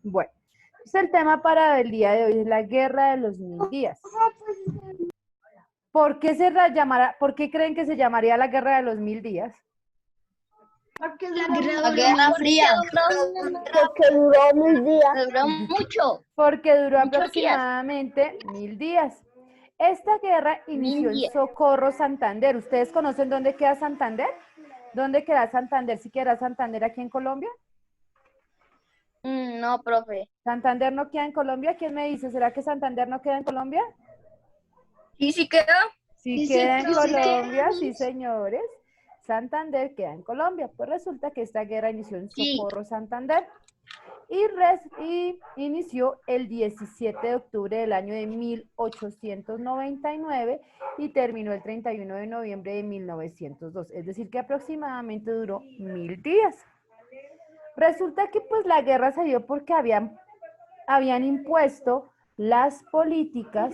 Bueno, pues el tema para el día de hoy es la guerra de los 1000 días. ¿Por qué creen que se llamaría la guerra de los 1000 días? Porque La Guerra Fría. duró 1000 días. Duró mucho. Porque duró Muchos días. aproximadamente 1000 días. Esta guerra inició en 1000 días. Socorro, Santander. ¿Ustedes conocen dónde queda Santander? ¿Dónde queda Santander? ¿Si queda Santander aquí en Colombia? No, profe. ¿Santander no queda en Colombia? ¿Quién me dice? ¿Será que Santander no queda en Colombia? ¿Y si quedó? Sí queda en Colombia, sí señores. Santander queda en Colombia. Pues resulta que esta guerra inició en Sí. Socorro, Santander. Y inició el 17 de octubre del año de 1899 y terminó el 31 de noviembre de 1902. Es decir, que aproximadamente duró 1000 días. Resulta que pues la guerra se dio porque habían impuesto las políticas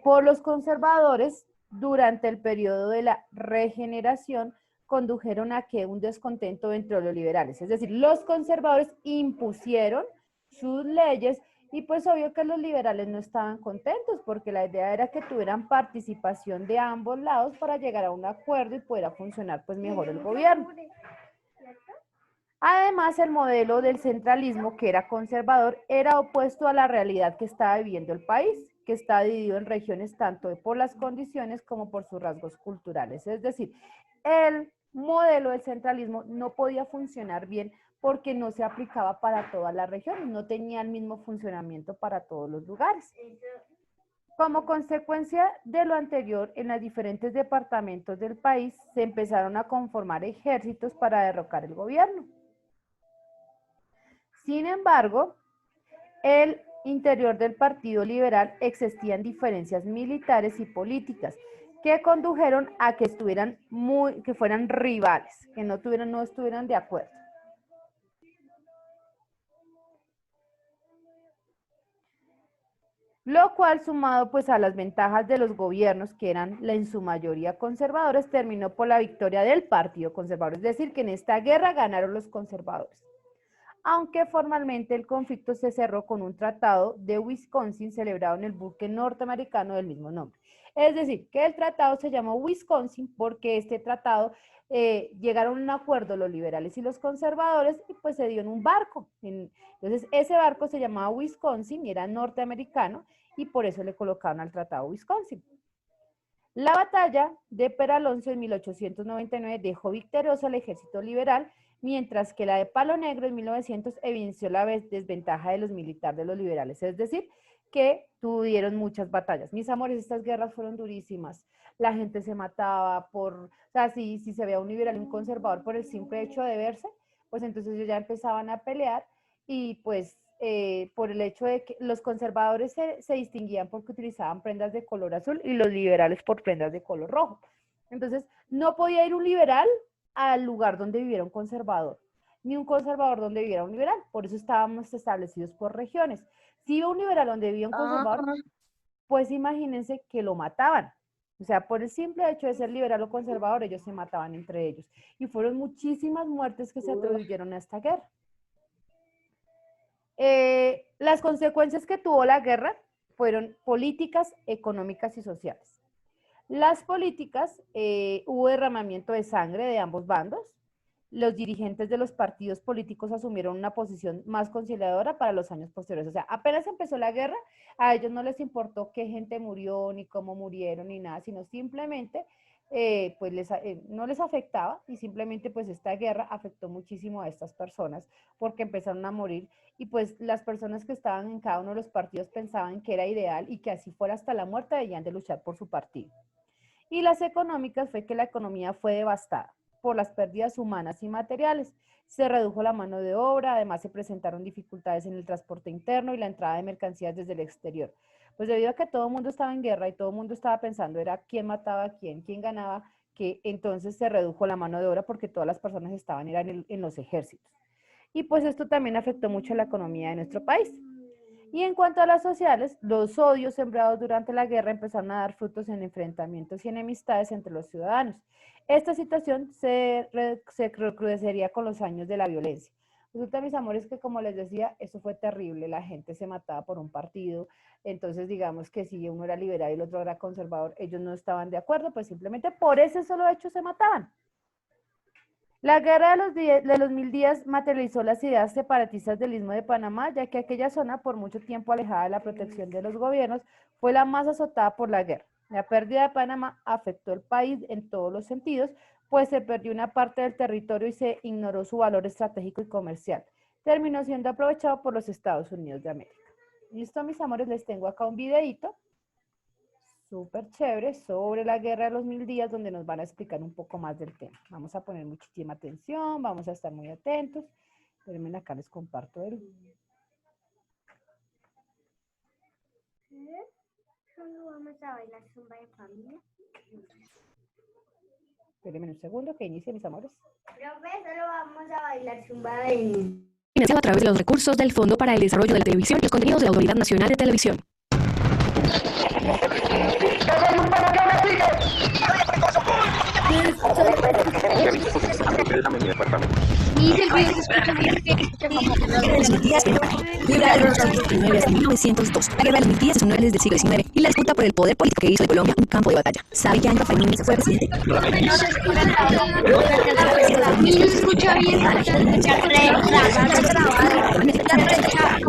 por los conservadores durante el periodo de la regeneración condujeron a que un descontento entre los liberales, es decir, los conservadores impusieron sus leyes y pues obvio que los liberales no estaban contentos porque la idea era que tuvieran participación de ambos lados para llegar a un acuerdo y pudiera funcionar pues mejor el gobierno. Además, el modelo del centralismo, que era conservador, era opuesto a la realidad que estaba viviendo el país, que está dividido en regiones tanto por las condiciones como por sus rasgos culturales. Es decir, el modelo del centralismo no podía funcionar bien porque no se aplicaba para todas las regiones, no tenía el mismo funcionamiento para todos los lugares. Como consecuencia de lo anterior, en los diferentes departamentos del país se empezaron a conformar ejércitos para derrocar el gobierno. Sin embargo, el interior del Partido Liberal existían diferencias militares y políticas que condujeron a que fueran rivales, que no estuvieran de acuerdo. Lo cual, sumado pues a las ventajas de los gobiernos, que eran en su mayoría conservadores, terminó por la victoria del Partido Conservador. Es decir, que en esta guerra ganaron los conservadores. Aunque formalmente el conflicto se cerró con un tratado de Wisconsin celebrado en el buque norteamericano del mismo nombre. Es decir, que el tratado se llamó Wisconsin porque este tratado llegaron a un acuerdo los liberales y los conservadores y pues se dio en un barco. Entonces ese barco se llamaba Wisconsin y era norteamericano y por eso le colocaron al tratado Wisconsin. La batalla de Peralonso en 1899 dejó victorioso al ejército liberal, mientras que la de Palo Negro en 1900 evidenció la desventaja de los militares de los liberales, es decir, que tuvieron muchas batallas. Mis amores, estas guerras fueron durísimas. La gente se mataba o sea, si se veía un liberal y un conservador por el simple hecho de verse, pues entonces ellos ya empezaban a pelear y pues por el hecho de que los conservadores se distinguían porque utilizaban prendas de color azul y los liberales por prendas de color rojo. Entonces, no podía ir un liberal al lugar donde viviera un conservador, ni un conservador donde viviera un liberal. Por eso estábamos establecidos por regiones. Si iba un liberal donde vivía un conservador, pues imagínense que lo mataban. O sea, por el simple hecho de ser liberal o conservador, ellos se mataban entre ellos. Y fueron muchísimas muertes que se atribuyeron a esta guerra. Las consecuencias que tuvo la guerra fueron políticas, económicas y sociales. Las políticas, hubo derramamiento de sangre de ambos bandos. Los dirigentes de los partidos políticos asumieron una posición más conciliadora para los años posteriores. O sea, apenas empezó la guerra, a ellos no les importó qué gente murió, ni cómo murieron, ni nada, sino simplemente pues no les afectaba y simplemente pues esta guerra afectó muchísimo a estas personas porque empezaron a morir y pues las personas que estaban en cada uno de los partidos pensaban que era ideal y que así fuera hasta la muerte debían de luchar por su partido. Y las económicas fue que la economía fue devastada por las pérdidas humanas y materiales. Se redujo la mano de obra, además se presentaron dificultades en el transporte interno y la entrada de mercancías desde el exterior. Pues debido a que todo el mundo estaba en guerra y todo el mundo estaba pensando era quién mataba a quién ganaba, que entonces se redujo la mano de obra porque todas las personas estaban en los ejércitos. Y pues esto también afectó mucho la economía de nuestro país. Y en cuanto a las sociales, los odios sembrados durante la guerra empezaron a dar frutos en enfrentamientos y enemistades entre los ciudadanos. Esta situación se recrudecería con los años de la violencia. Resulta, mis amores, que como les decía, eso fue terrible, la gente se mataba por un partido, entonces digamos que si uno era liberal y el otro era conservador, ellos no estaban de acuerdo, pues simplemente por ese solo hecho se mataban. La guerra de los 1000 días materializó las ideas separatistas del Istmo de Panamá, ya que aquella zona, por mucho tiempo alejada de la protección de los gobiernos, fue la más azotada por la guerra. La pérdida de Panamá afectó el país en todos los sentidos, pues se perdió una parte del territorio y se ignoró su valor estratégico y comercial. Terminó siendo aprovechado por los Estados Unidos de América. Listo, mis amores, les tengo acá un videito súper chévere sobre la guerra de los 1000 días, donde nos van a explicar un poco más del tema. Vamos a poner muchísima atención, vamos a estar muy atentos. Espérenme, acá les comparto el... Solo vamos a bailar zumba de familia. Espérenme un segundo que inicie, mis amores. Profe, solo vamos a bailar zumba de... Financiado a través de los recursos del Fondo para el Desarrollo de la Televisión y los contenidos de la Autoridad Nacional de Televisión. Y el video se escucha muy bien, se escucha como Guerra de los 1000 días, Guerra de los 1000 días de 1902. La Guerra de los 1000 días es una guerra del siglo XIX y la disputa por el poder político que hizo de Colombia un campo de batalla. ¿Sabe qué año Fermín fue presidente? no se escucha y no se escucha bien, se escucha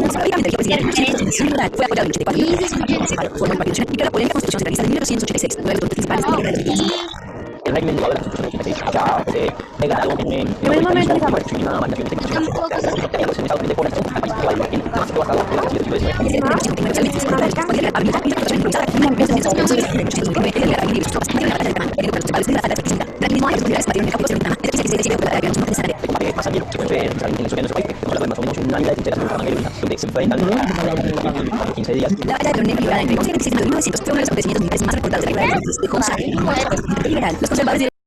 Históricamente el presidente sin duda fue apoyado en el 84 y se escucha formó el Partido Nacional y creó la polémica Constitución Centralista de 1986, uno de los dos principales de la Guerra de los 1000 días. El régimen de la Constitución de 86 acaba de pegar algo en Buen momento, mis amores. La batalla de Coronel Liberal entre 1900 fue uno de los acontecimientos militares más recordados de la guerra de los liberal. Los conservadores